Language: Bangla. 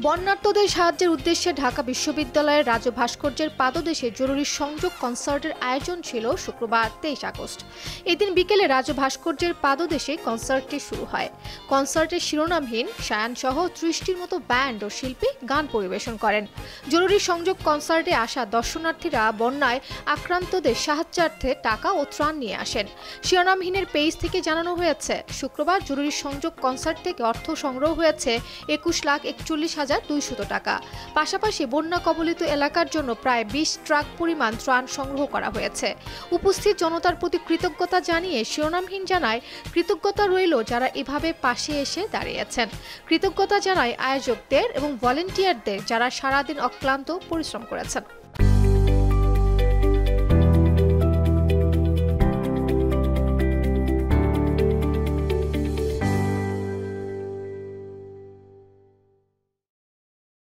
বন্যার্তদের সাহায্যের উদ্দেশ্যে ঢাকা বিশ্ববিদ্যালয়ের রাজ্য ভাস্কর্যের পাদদেশে জরুরি সংযোগ কনসার্টের আয়োজন ছিল শুক্রবার 23 আগস্ট। এদিন বিকেলে রাজ্য ভাস্কর্যের পাদদেশে কনসার্টটি শুরু হয়। কনসার্টের শিরোনামহীন সায়ানসহ 30টির মতো ব্যান্ড ও শিল্পী গান পরিবেশন করেন। জরুরি সংযোগ কনসার্টে আসা দর্শনার্থীরা বন্যায় আক্রান্তদের সাহায্যার্থে টাকা ও ত্রাণ নিয়ে আসেন। শিরোনামহীনের পেজ থেকে জানানো হয়েছে, শুক্রবার জরুরি সংযোগ কনসার্ট থেকে অর্থ সংগ্রহ হয়েছে 21,41,200 টাকা। পাশাপাশি বন্যা কবলিত এলাকার জন্য প্রায় 20 ট্রাক পরিমাণ ত্রাণ সংগ্রহ করা হয়েছে। উপস্থিত জনতার প্রতি কৃতজ্ঞতা জানিয়ে শিরোনামহীন জানায়, কৃতজ্ঞতা রইল যারা এভাবে পাশে এসে দাঁড়িয়েছেন। কৃতজ্ঞতা জানায় আয়োজকদের এবং ভলেন্টিয়ারদের যারা সারাদিন অক্লান্ত পরিশ্রম করেছেন।